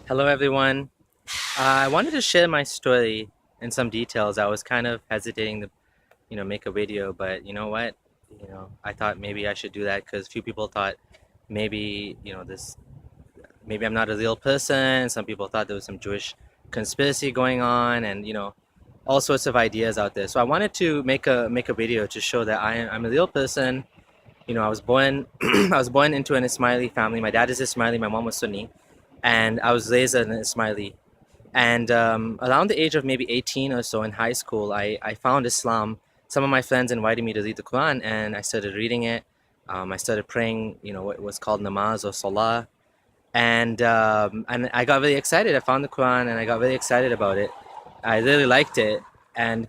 Hello, everyone. I wanted to share my story in some details. I was kind of hesitating to, make a video, but you know what? I thought maybe I should do that because few people thought maybe, maybe I'm not a real person. Some people thought there was some Jewish conspiracy going on, and all sorts of ideas out there. So I wanted to make a video to show that I'm a real person. I was born I was born into an Ismaili family. My dad is Ismaili, my mom was Sunni, and I was raised as an Ismaili. And around the age of maybe 18 or so in high school, I found Islam. Some of my friends invited me to read the Quran, and I started reading it. I started praying, what was called namaz or salah. And I got really excited. I found the Quran, and I got really excited about it. I really liked it. And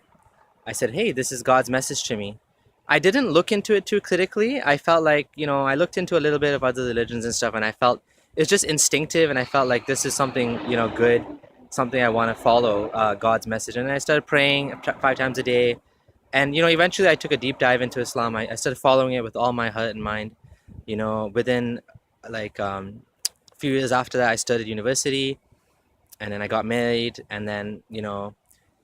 I said, hey, this is God's message to me. I didn't look into it too critically. I felt like, I looked into a little bit of other religions and stuff, and I felt it's just instinctive, and I felt like this is something, good, something I want to follow, God's message. And I started praying 5 times a day. And, eventually I took a deep dive into Islam. I started following it with all my heart and mind. Within like a few years after that, I started university, and then I got married, and then,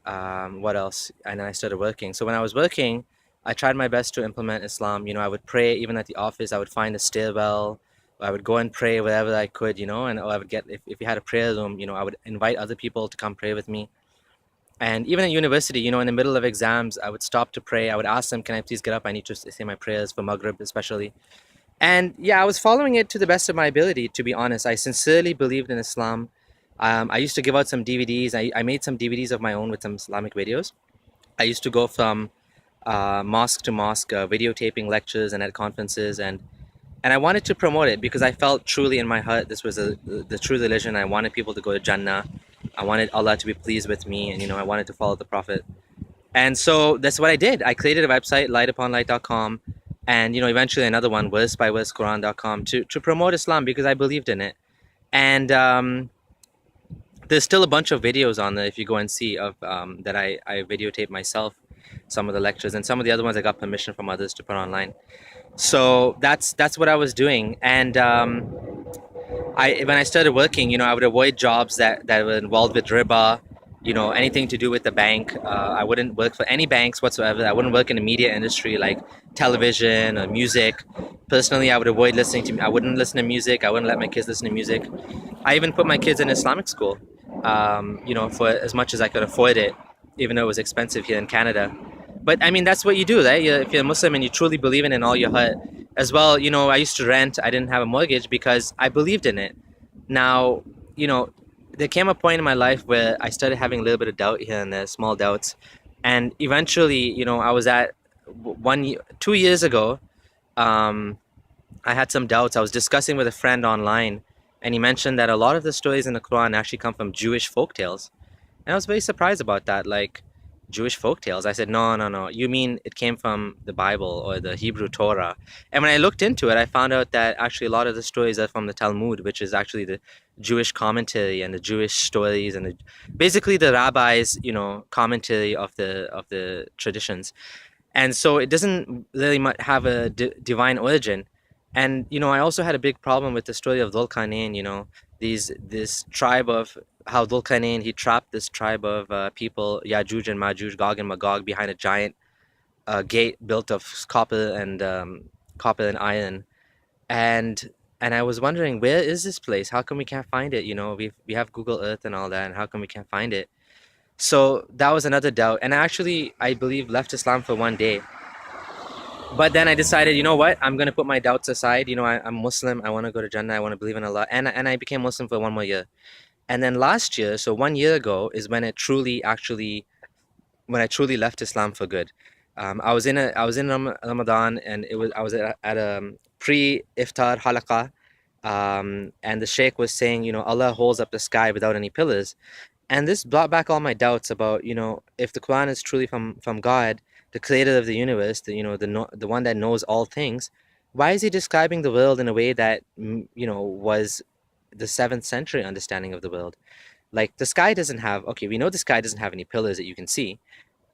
what else? And then I started working. So when I was working, I tried my best to implement Islam. I would pray even at the office. I would find a stairwell. I would go and pray wherever I could, and or I would get, if we had a prayer room, I would invite other people to come pray with me. And even at university, in the middle of exams, I would stop to pray. I would ask them, can I please get up? I need to say my prayers for Maghrib especially. And yeah, I was following it to the best of my ability, to be honest. I sincerely believed in Islam. I used to give out some DVDs. I made some DVDs of my own with some Islamic videos. I used to go from mosque to mosque, videotaping lectures and at conferences, and I wanted to promote it because I felt truly in my heart this was the true religion. I wanted people to go to Jannah. I wanted Allah to be pleased with me, and I wanted to follow the Prophet. And so that's what I did. I created a website, lightuponlight.com, and eventually another one, versebyversequran.com, to promote Islam because I believed in it. And there's still a bunch of videos on there if you go and see of that I videotape myself, some of the lectures, and some of the other ones I got permission from others to put online. So that's what I was doing. And when I started working, I would avoid jobs that were involved with riba, anything to do with the bank. I wouldn't work for any banks whatsoever. I wouldn't work in the media industry like television or music. Personally, I wouldn't listen to music. I wouldn't let my kids listen to music. I even put my kids in Islamic school, for as much as I could afford it, even though it was expensive here in Canada. But I mean, that's what you do, right? If you're a Muslim and you truly believe in it in all your heart, as well. I used to rent. I didn't have a mortgage because I believed in it. Now, there came a point in my life where I started having a little bit of doubt here and there, small doubts, and eventually, I was at 2 years ago. Um, I had some doubts. I was discussing with a friend online, and he mentioned that a lot of the stories in the Quran actually come from Jewish folk tales. And I was very surprised about that. Like, Jewish folk tales. I said, no, no, no. You mean it came from the Bible or the Hebrew Torah? And when I looked into it, I found out that actually a lot of the stories are from the Talmud, which is actually the Jewish commentary and the Jewish stories and basically the rabbis, commentary of the traditions. And so it doesn't really have a divine origin. And I also had a big problem with the story of Dhul Qarnayn. This tribe of how Dhul Qarnayn, he trapped this tribe of people, Yajuj and Majuj, Gog and Magog, behind a giant gate built of copper and iron. And I was wondering, where is this place? How come we can't find it? We have Google Earth and all that, and how come we can't find it? So that was another doubt. And I believe, left Islam for one day. But then I decided, you know what? I'm going to put my doubts aside. I'm Muslim. I want to go to Jannah. I want to believe in Allah. And I became Muslim for one more year. And then last year, so 1 year ago, is when when I truly left Islam for good. I was in Ramadan, and I was at a pre-iftar halaqah, and the sheikh was saying, Allah holds up the sky without any pillars. And this brought back all my doubts about, if the Quran is truly from God, the creator of the universe, the one that knows all things, why is he describing the world in a way that, was the 7th century understanding of the world? Like, the sky doesn't have, okay, we know the sky doesn't have any pillars that you can see,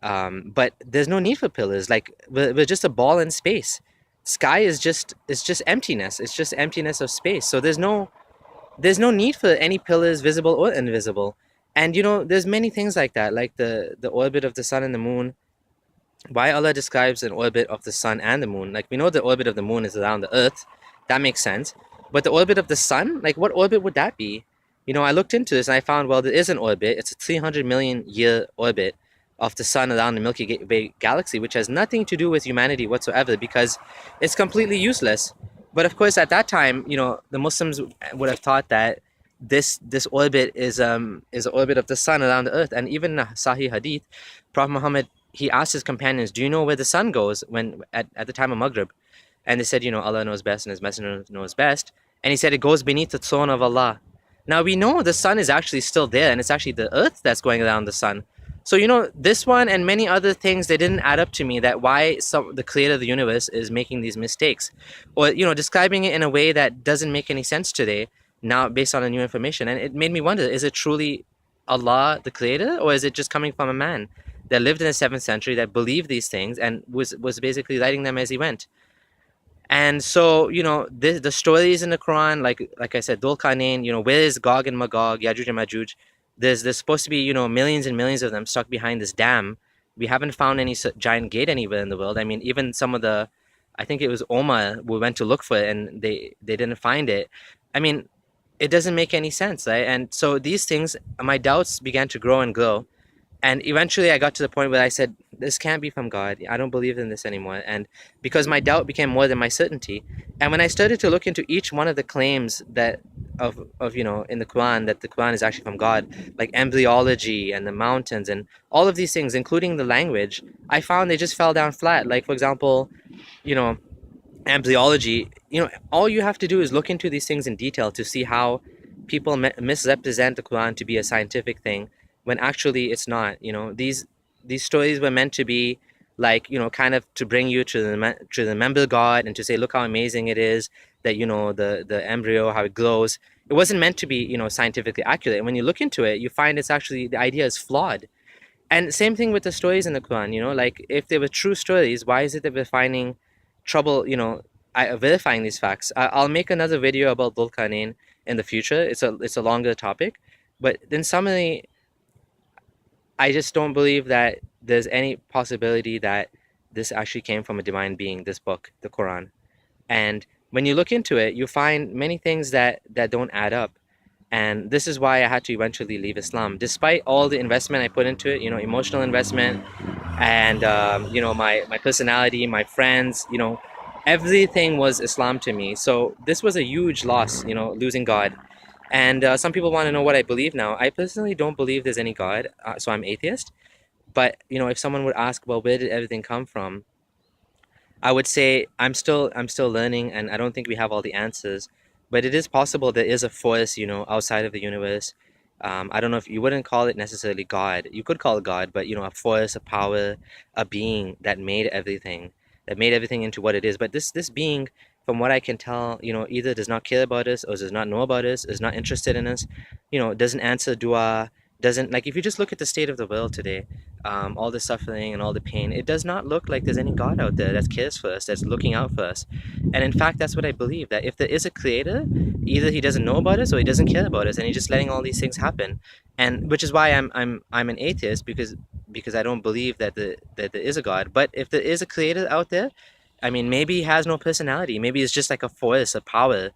but there's no need for pillars. Like, we're just a ball in space. Sky is just, it's just emptiness. It's just emptiness of space. So there's no there's no need for any pillars, visible or invisible. And there's many things like that, like the orbit of the sun and the moon. Why Allah describes an orbit of the sun and the moon? Like, we know the orbit of the moon is around the earth. That makes sense. But the orbit of the sun, like, what orbit would that be? I looked into this and I found, well, there is an orbit. It's a 300 million year orbit of the sun around the Milky Way galaxy, which has nothing to do with humanity whatsoever, because it's completely useless. But of course, at that time, the Muslims would have thought that this orbit is an orbit of the sun around the earth. And even in a Sahih Hadith, Prophet Muhammad, he asked his companions, do you know where the sun goes when at the time of Maghrib? And they said, Allah knows best and his messenger knows best. And he said, it goes beneath the throne of Allah. Now we know the sun is actually still there, and it's actually the earth that's going around the sun. So this one and many other things, they didn't add up to me, that why the creator of the universe is making these mistakes, or describing it in a way that doesn't make any sense today, now based on the new information. And it made me wonder, is it truly Allah the creator, or is it just coming from a man that lived in the 7th century, that believed these things and was basically writing them as he went? And so, the stories in the Quran, like I said, Dhul Qarnayn, where is Gog and Magog, Yajuj and Majuj? There's supposed to be, millions and millions of them stuck behind this dam. We haven't found any giant gate anywhere in the world. I mean, even some of I think it was Omar, we went to look for it and they didn't find it. I mean, it doesn't make any sense, right? And so these things, my doubts began to grow and grow. And eventually I got to the point where I said, this can't be from God. I don't believe in this anymore. And because my doubt became more than my certainty. And when I started to look into each one of the claims that of in the Quran, that the Quran is actually from God, like embryology and the mountains and all of these things, including the language, I found they just fell down flat. Like, for example, you know, embryology, all you have to do is look into these things in detail to see how people misrepresent the Quran to be a scientific thing, when actually it's not. These stories were meant to be like, kind of to bring you to remember God, and to say, look how amazing it is that, the embryo, how it grows. It wasn't meant to be, scientifically accurate. And when you look into it, you find it's actually, the idea is flawed. And same thing with the stories in the Quran, like, if they were true stories, why is it that we're finding trouble, verifying these facts? I'll make another video about Dhul Qarnayn in the future. It's a longer topic, but in summary, I just don't believe that there's any possibility that this actually came from a divine being, this book, the Quran. And when you look into it, you find many things that don't add up. And this is why I had to eventually leave Islam, despite all the investment I put into it, emotional investment, and my personality, my friends, everything was Islam to me. So this was a huge loss, losing God. And some people want to know what I believe now. I personally don't believe there's any God, so I'm atheist. But if someone would ask, well, where did everything come from? I would say I'm still learning, and I don't think we have all the answers. But it is possible there is a force, outside of the universe. I don't know if you wouldn't call it necessarily God. You could call it God, but a force, a power, a being that made everything into what it is. But this being, from what I can tell, either does not care about us, or does not know about us, is not interested in us, doesn't answer dua, doesn't, like, if you just look at the state of the world today, all the suffering and all the pain, it does not look like there's any God out there that cares for us, that's looking out for us. And in fact, that's what I believe, that if there is a creator, either he doesn't know about us or he doesn't care about us, and he's just letting all these things happen. And which is why I'm an atheist, because I don't believe that that there is a God. But if there is a creator out there, I mean, maybe he has no personality. Maybe it's just like a force, a power,